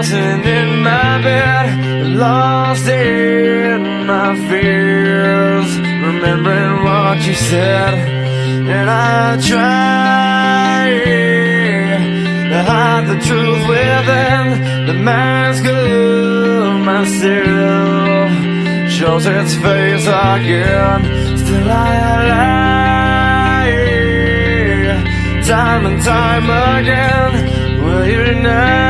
tossing in my bed, lost in my fears, remembering what you said. And I try to hide the truth within. The mask of myself shows its face again. Still I lie, time and time again. Will you deny